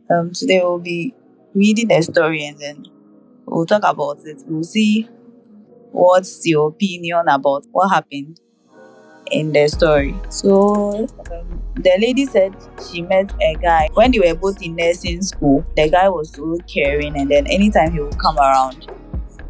Today we'll be reading a story and then we'll talk about it. We'll see what's your opinion about what happened in the story. So, the lady said she met a guy when they were both in nursing school. The guy was so caring, and then anytime he would come around,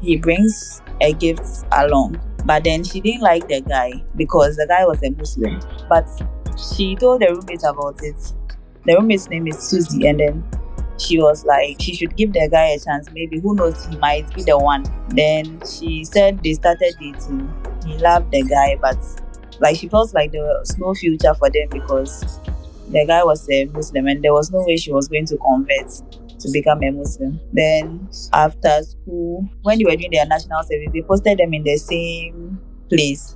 he brings a gift along. But then she didn't like the guy because the guy was a Muslim. But she told the roommate about it. The roommate's name is Susie, and then she was like, she should give the guy a chance. Maybe, who knows, he might be the one. Then she said they started dating. He loved the guy, but like she felt like there was no future for them because the guy was a Muslim and there was no way she was going to convert to become a Muslim. Then after school, when they were doing their national service, they posted them in the same place.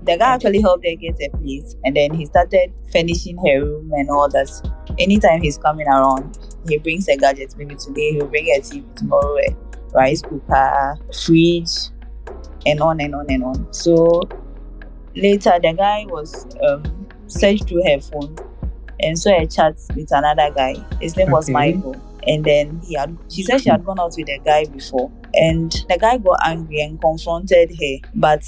The guy actually helped her get a place, and then he started furnishing her room and all that. Anytime he's coming around, he brings a gadget. Maybe today he'll bring a TV, tomorrow a rice cooker, fridge, and on and on and on. So later, the guy was searched through her phone and saw a chat with another guy. His name was Michael. And then she said she had gone out with a guy before. And the guy got angry and confronted her. But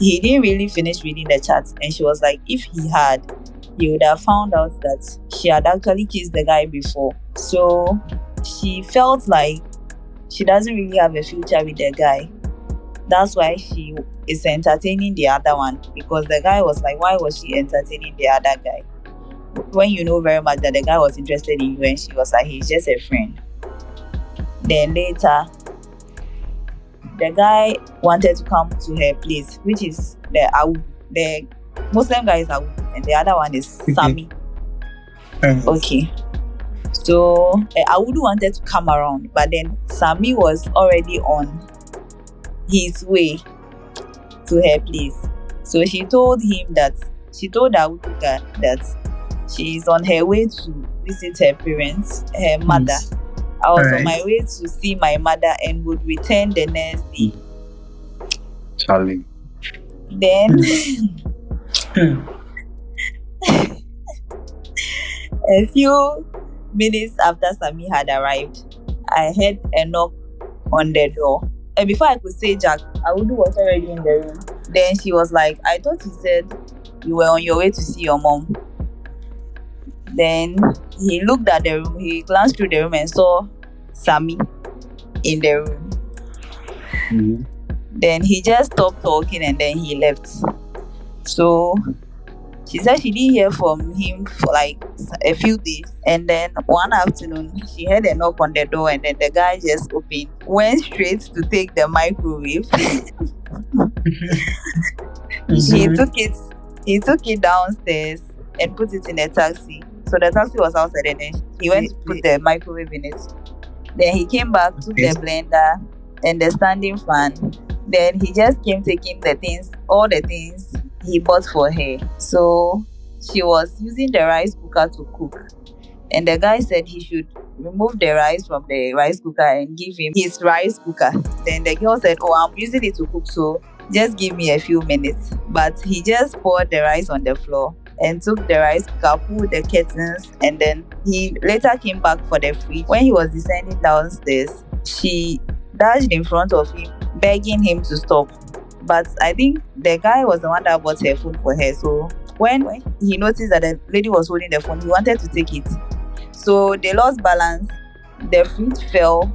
he didn't really finish reading the chat. And she was like, if he had, he would have found out that she had actually kissed the guy before. So she felt like she doesn't really have a future with the guy. That's why she is entertaining the other one, because the guy was like, why was she entertaining the other guy when you know very much that the guy was interested in you? And she was like, he's just a friend. Then later, the guy wanted to come to her place, which is the Muslim guy is Awudu, and the other one is Sami. Okay. So Awudu wanted to come around, but then Sami was already on his way to her place. So she told Awudu that she is on her way to visit her parents, her mother. I was on my way to see my mother and would return the next day. Charlie. Then a few minutes after Sami had arrived, I heard a knock on the door. And before I could say Jack, Awudu was already in the room. Then she was like, I thought you said you were on your way to see your mom. Then he looked at the room, he glanced through the room and saw Sami in the room. Mm-hmm. Then he just stopped talking and then he left. So she said she didn't hear from him for like a few days. And then one afternoon, she heard a knock on the door and then the guy just opened, went straight to take the microwave. He took it downstairs and put it in a taxi. So the taxi was outside and then he went to put the microwave in it. Then he came back, took the blender and the standing fan. Then he just came taking all the things he bought for her. So she was using the rice cooker to cook. And the guy said he should remove the rice from the rice cooker and give him his rice cooker. Then the girl said, I'm using it to cook, so just give me a few minutes. But he just poured the rice on the floor and took the rice cooker, pulled the curtains, and then he later came back for the fridge. When he was descending downstairs, she dashed in front of him, begging him to stop. But I think the guy was the one that bought her phone for her. So when he noticed that the lady was holding the phone, he wanted to take it. So they lost balance, the fridge fell,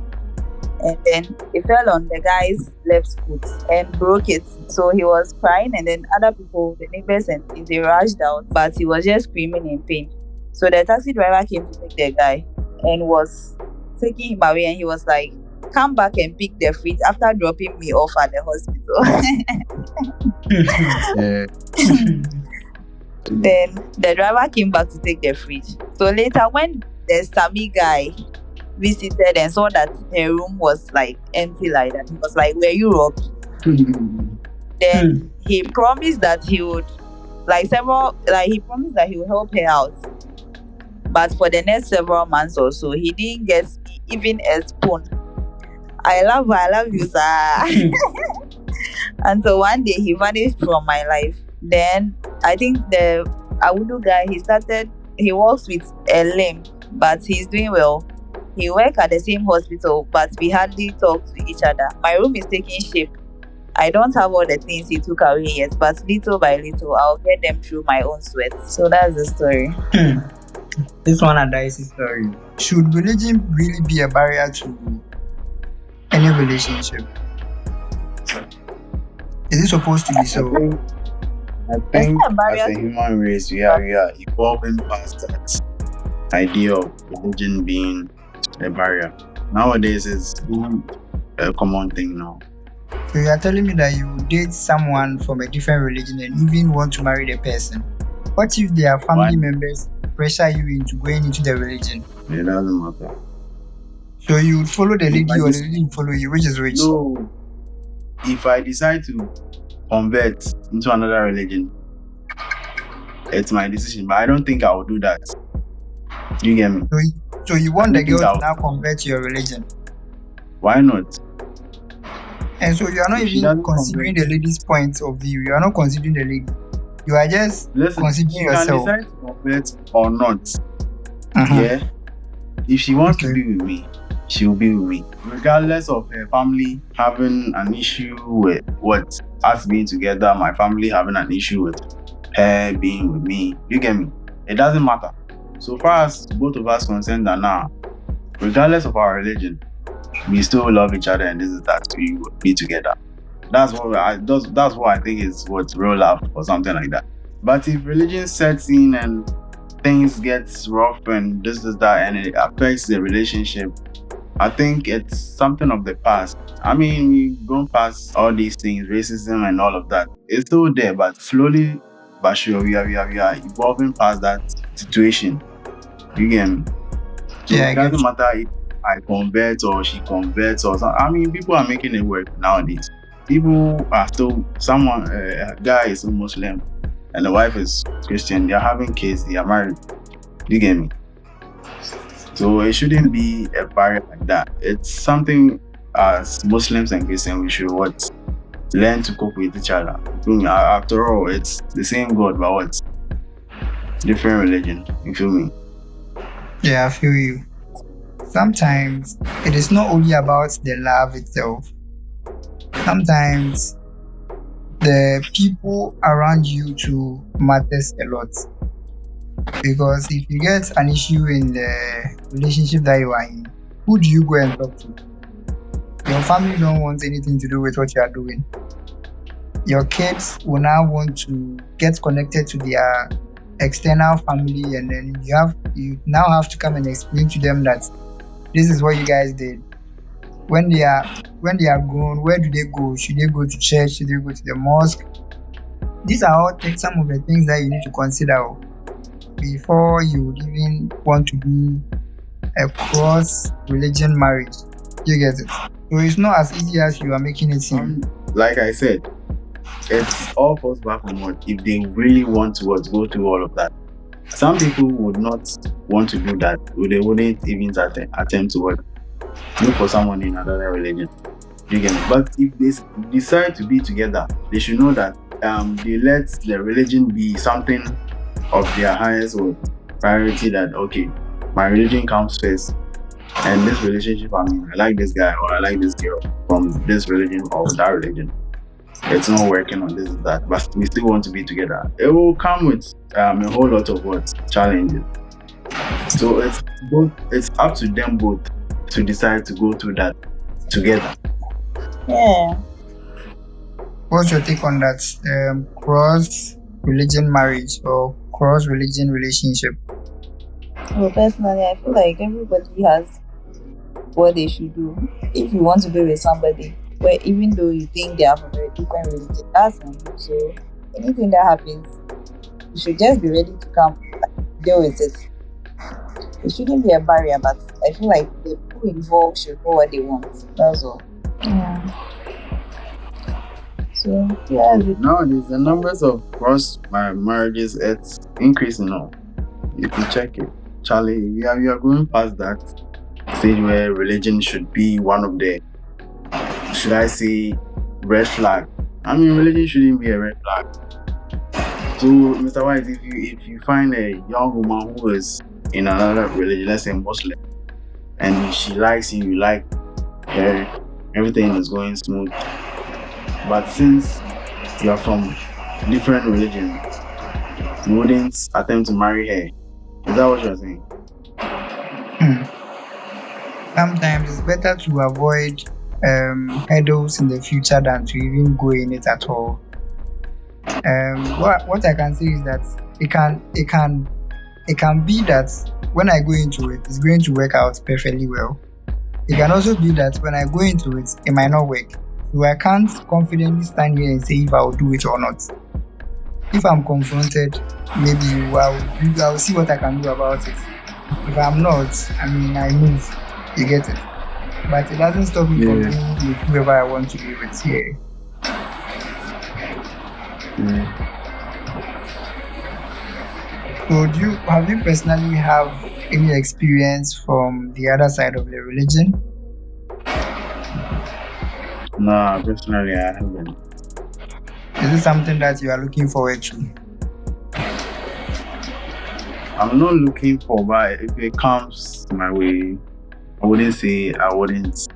and then it fell on the guy's left foot and broke it. So he was crying, and then other people, the neighbors and things, they rushed out, but he was just screaming in pain. So the taxi driver came to take the guy and was taking him away, and he was like, come back and pick the fridge after dropping me off at the hospital. Then the driver came back to take the fridge. So later, when the Sami guy visited and saw that her room was like empty like that, he was like, were you robbed? Then he promised that he would he would help her out. But for the next several months or so, he didn't get even a spoon. I love you, sir. Until one day he vanished from my life. Then I think the Awudu guy, he started he works with a limb, but he's doing well. He work at the same hospital, but we hardly talk to each other. My room is taking shape. I don't have all the things he took away yet, but little by little, I'll get them through my own sweat. So that's the story. This one a dicey story. Should religion really be a barrier to any relationship? Is it supposed to be so? I think as a human race, we are evolving past that idea of religion being a barrier. Nowadays, it's a common thing now. So you are telling me that you date someone from a different religion and even want to marry the person. What if their family members pressure you into going into the religion? It doesn't matter. So you would follow the lady or the lady will follow you? Which is which? No. If I decide to convert into another religion, it's my decision, but I don't think I will do that. You get me? So you want the girl to now convert to your religion? Why not? And so you are not even considering the lady's point of view. You are not considering the lady. You are just considering yourself. She can decide to convert or not. Yeah. If she wants to be with me, she will be with me. Regardless of her family having an issue with us being together, my family having an issue with her being with me. You get me? It doesn't matter. So far as both of us concerned are now, regardless of our religion, we still love each other and this is that we would be together. That's what I think is what's real love or something like that. But if religion sets in and things get rough and this that and it affects the relationship, I think it's something of the past. I mean, we've gone past all these things, racism and all of that. It's still there, but slowly but sure we are evolving past that situation. You get me? So it doesn't matter if I convert or she converts or something. I mean, people are making it work nowadays. People are still, a guy is a Muslim and the wife is Christian. They are having kids, they are married. You get me? So it shouldn't be a barrier like that. It's something as Muslims and Christians we should learn to cope with each other. After all, it's the same God, but different religion. You feel me? Yeah, I feel you. Sometimes it is not only about the love itself. Sometimes the people around you too matters a lot. Because if you get an issue in the relationship that you are in, who do you go and talk to? Your family don't want anything to do with what you are doing. Your kids will now want to get connected to their external family, and then you now have to come and explain to them that this is what you guys did. When they are grown, where do they go? Should they go to church? Should they go to the mosque? These are all some of the things that you need to consider before you would even want to do a cross-religion marriage. You get it? So it's not as easy as you are making it seem. Like I said, it's all falls back on what if they really want to go through all of that. Some people would not want to do that. They wouldn't even attempt to look for someone in another religion. You get me? But if they decide to be together, they should know that they let the religion be something of their highest priority, that okay, my religion comes first, and this relationship, I mean, I like this guy or I like this girl from this religion or that religion. It's not working on this and that, but we still want to be together. It will come with a whole lot of challenges. So it's up to them both to decide to go through that together. Yeah. What's your take on that? Cross-religion marriage or cross-religion relationship? Well, personally, I feel like everybody has what they should do. If you want to be with somebody, where even though you think they have a very different religion, that's on you. So anything that happens, you should just be ready to come deal with it. It shouldn't be a barrier, but I feel like the people involved should know what they want. That's all. Yeah. So yeah. Nowadays, the numbers of cross marriages, it's increasing now. You can check it. Charlie, we are going past that stage where religion should be one of the, should I say, red flag. I mean, religion shouldn't be a red flag. So, Mr. White, if you find a young woman who is in another religion, let's say Muslim, and she likes you, you like her, everything is going smooth. But since you are from different religion, you wouldn't attempt to marry her. Is that what you're saying? Sometimes it's better to avoid hurdles in the future than to even go in it at all. What I can say is that it can be that when I go into it, it's going to work out perfectly well. It can also be that when I go into it, it might not work. So I can't confidently stand here and say if I'll do it or not. If I'm confronted, maybe I'll see what I can do about it. If I'm not, I move. You get it? But it doesn't stop me from being with whoever I want to be with here. So have you personally have any experience from the other side of the religion? No, personally I haven't. Is it something that you are looking forward to? I'm not looking for, but if it comes my way, I wouldn't say I wouldn't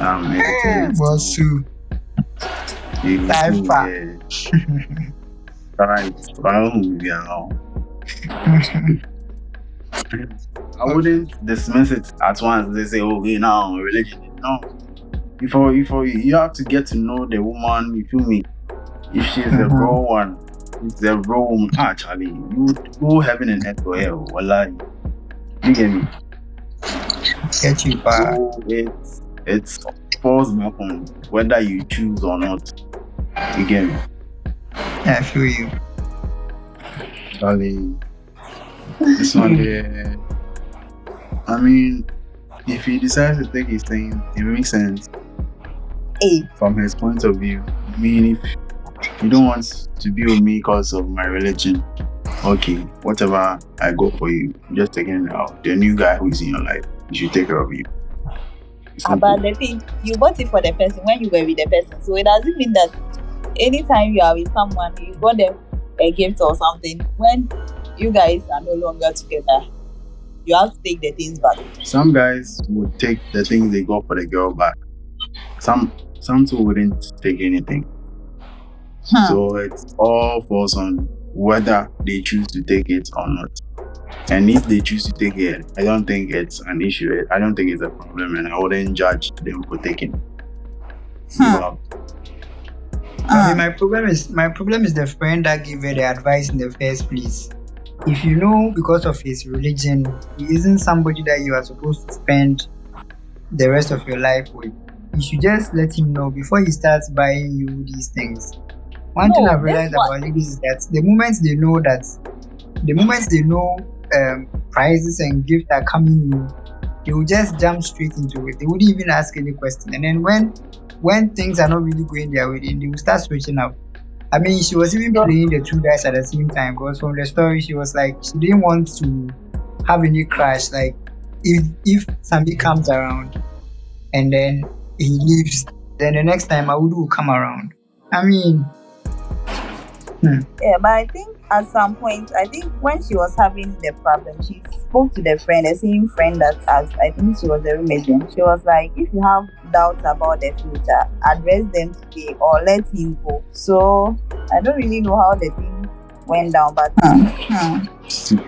entertain it. Was too. I wouldn't dismiss it at once. They say, "Oh, now religion." No, before you have to get to know the woman. You feel me? If she's a raw one, it's a raw woman. Actually, you would go heaven and earth for her. Wallahi, you get me? Get you back. So it's falls back on whether you choose or not. You get me? Yeah, I feel you. Charlie, this one there. If he decides to take his thing, it makes sense. From his point of view. If you don't want to be with me because of my religion, okay, whatever, I go for you. Just taking it out. The new guy who is in your life, you should take care of you. But the thing, you bought it for the person when you were with the person. So it doesn't mean that anytime you are with someone, you got them a gift or something. When you guys are no longer together, you have to take the things back. Some guys would take the things they got for the girl back. Some too wouldn't take anything. So it's all falls on whether they choose to take it or not. And if they choose to take it, I don't think it's an issue. I don't think it's a problem, and I wouldn't judge them for taking it. My problem is the friend that gave her the advice in the first place. If you know because of his religion, he isn't somebody that you are supposed to spend the rest of your life with, you should just let him know before he starts buying you these things. One thing I've realized about ladies is that the moment they know prizes and gifts are coming in, they will just jump straight into it. They wouldn't even ask any question. And then when things are not really going their way, then they will start switching up. She was even playing the two guys at the same time, because from the story she was like she didn't want to have any crash. Like if somebody comes around and then he leaves, then the next time Awudu will come around. Yeah, but I think at some point, when she was having the problem, she spoke to the friend, the same friend that I think she was a roommate. She was like, if you have doubts about the future, address them today or let him go. So I don't really know how the thing went down, but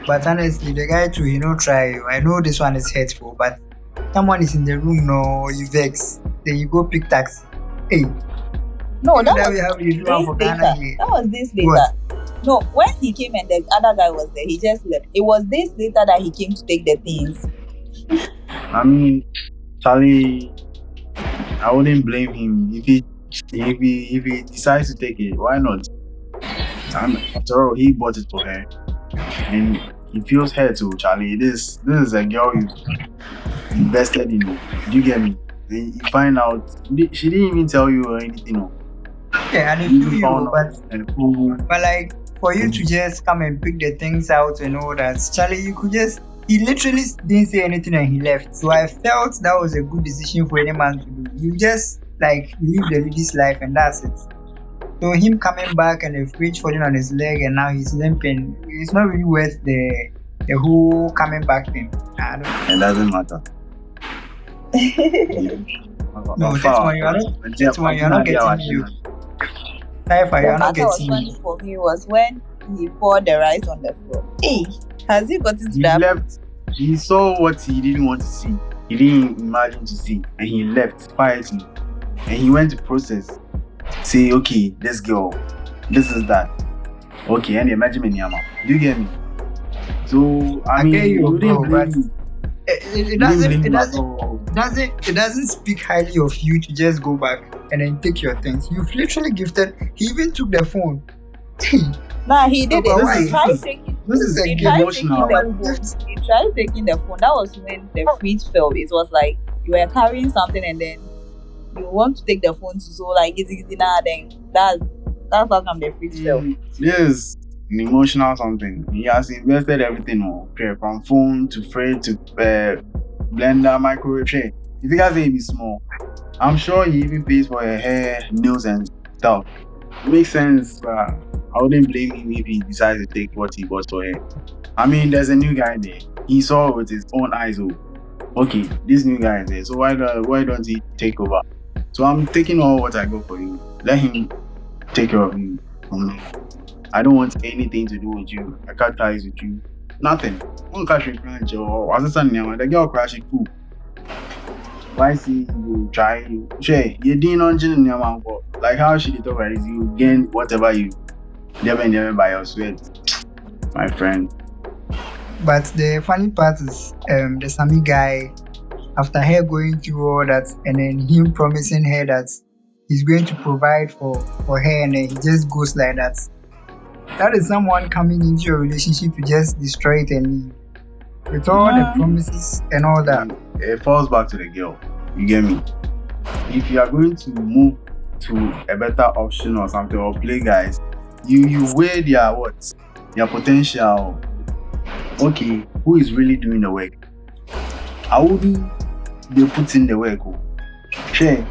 But honestly, the guy too, try. I know this one is hurtful, but someone is in the room, no, you vex. Then you go pick taxi. Hey. No, that was this later. What? No, when he came and the other guy was there, he just left. It was this later that he came to take the things. Charlie, I wouldn't blame him if he decides to take it. Why not? After all, he bought it for her, and he feels her too. Charlie, this is a girl you invested in. Do you get me? Then you find out she didn't even tell you or anything. Yeah, and if but like for you to just come and pick the things out and all that, Charlie, he literally didn't say anything and he left. So I felt that was a good decision for any man to do. You just live the lady's life and that's it. So him coming back and the fridge falling on his leg and now he's limping, it's not really worth the whole coming back thing. I don't know. It doesn't matter. No, that's why you are not getting me. Taifa, you The are not part that was getting funny me. for me was when he poured the rice on the floor. Hey, has he gotten to He that? left. He saw what he didn't want to see. He didn't imagine to see, and he left quietly. And he went to process. Say, okay, this girl, this is that. Okay, and imagine me, Yama. Do you get me? So I mean, get you, you didn't bro, blame but me. it You didn't doesn't blame it me at doesn't all. it doesn't speak highly of you to just go back and then take your things. You've literally gifted. He even took the phone. Nah, he did But it. why? He tried taking. This This is is a He gift. tried taking emotional. the phone. He tried taking the phone. That was when the fridge fell. It was like you were carrying something and then you want to take the phone to so like easy now. Then that's how come the fridge fell. Yes, an emotional something. He has invested everything okay, from phone to fridge to blender, microwave. Shit. If you guys say it be small, I'm sure he even pays for her hair, nails, and stuff. It makes sense, but I wouldn't blame him if he decides to take what he bought for her. I mean, there's a new guy there. He saw it with his own eyes. Oh, okay, this new guy is there. So why don't he take over? So I'm taking all what I got for you. Let him take care of you. I don't want anything to do with you. I can't ties with you. Nothing. One cash branch or the girl crashing cool. Why see you try? Shay, you didn't on your man for like how she did over is you gain whatever you never by your sweat, my friend. But the funny part is the Sami guy, after her going through all that and then him promising her that he's going to provide for her and then he just goes like that. That is someone coming into your relationship to just destroy it and leave. With all the promises and all that. It falls back to the girl. You get me? If you are going to move to a better option or something or play guys, you weigh their potential. Okay, who is really doing the work? Awudu, they put in the work. Sure.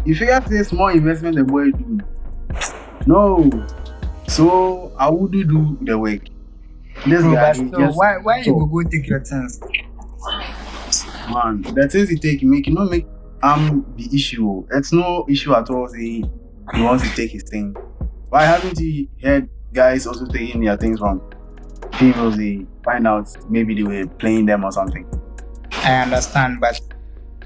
If you have to say small investment the boy do. No. So Awudu do the work. This Bro, guy but he so just why you go take your chance? man, the things he take, make not make the issue. It's no issue at all. Say he wants to take his thing. Why haven't you heard guys also taking their things from females? They find out maybe they were playing them or something. I understand, but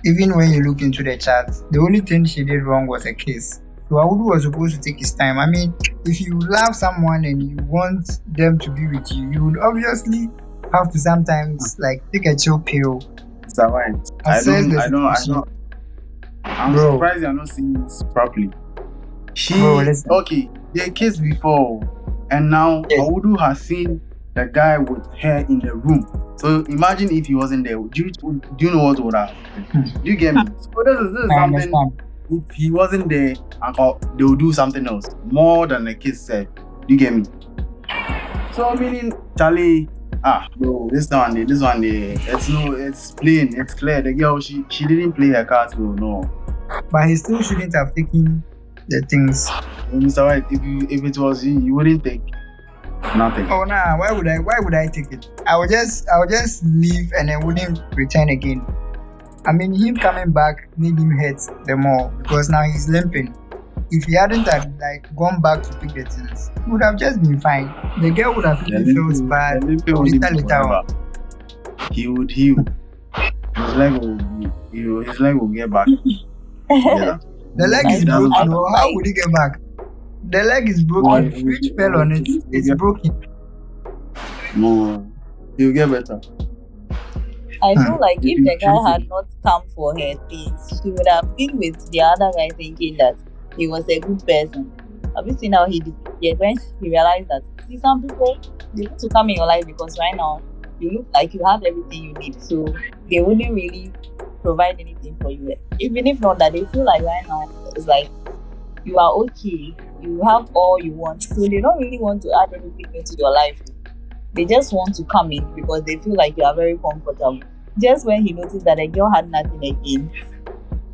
even when you look into the chat, the only thing she did wrong was a kiss. So Awudu was supposed to take his time. I mean, if you love someone and you want them to be with you, you would obviously have to sometimes like take a chill pill. Sir, right. Assess the situation. I'm Bro. surprised you're not seeing this properly. Bro, listen. Okay, they kissed before, and now Yes. Awudu has seen the guy with her in the room. So imagine if he wasn't there. Do you know what would happen? Do you get me? So this is I something. understand. If he wasn't there, they will do something else more than the kiss said. Do you get me? So meaning, Charlie, bro, this one, it's plain, it's clear. The girl, she didn't play her cards, bro. No. But he still shouldn't have taken the things. Mr. White, if it was you wouldn't take nothing. Oh nah, why would I take it? I would just leave and then wouldn't return again. I mean, him coming back made him hurt the more because now he's limping. If he hadn't had like gone back to pick the things, he would have just been fine. The girl would have even felt bad later on. He would heal. His leg will get back. Yeah. The leg is broken. How would he get back? The leg is broken. Fridge fell on it. It's broken. No, he'll get better. I feel like if the guy had not come for her things, she would have been with the other guy thinking that he was a good person. Have you seen how he disappeared when he realized that, see, some people, they want to come in your life because right now you look like you have everything you need. So they wouldn't really provide anything for you. Even if not that, they feel like right now it's like you are okay. You have all you want. So they don't really want to add anything into your life. They just want to come in because they feel like you are very comfortable. Just when he noticed that the girl had nothing again,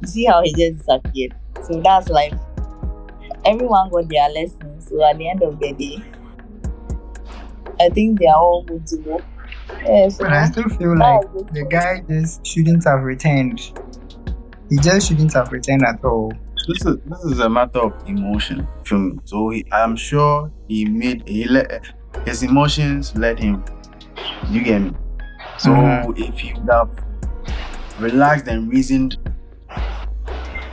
you see how he just disappeared. So that's life. everyone got their lessons. So at the end of the day, I think they are all good to go. Yeah, so But I still feel like that's it the for guy just shouldn't have returned. He just shouldn't have returned at all. This is a matter of emotion for me. So I'm sure his emotions led him. You get me? So if he would have relaxed and reasoned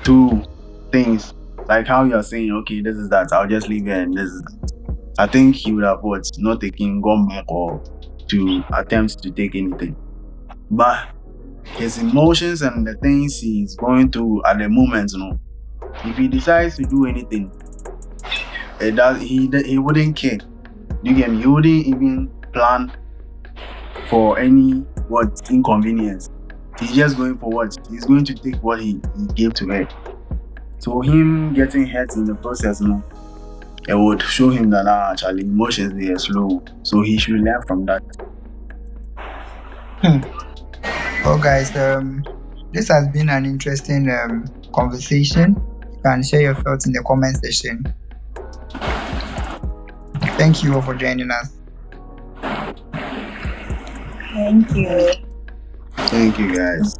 through things like how you're saying, okay, this is that, I'll just leave it and this is that, I think he would have not taken, gone back or to attempt to take anything. But his emotions and the things he's going through at the moment, if he decides to do anything, he wouldn't care. You get me? He wouldn't even plan for any inconvenience. He's just going for what? He's going to take what he gave to her. So him getting hurt in the process, it would show him that actually emotions they are slow. So he should learn from that. Well, guys, this has been an interesting conversation. You can share your thoughts in the comment section. Thank you all for joining us. Thank you. Thank you, guys.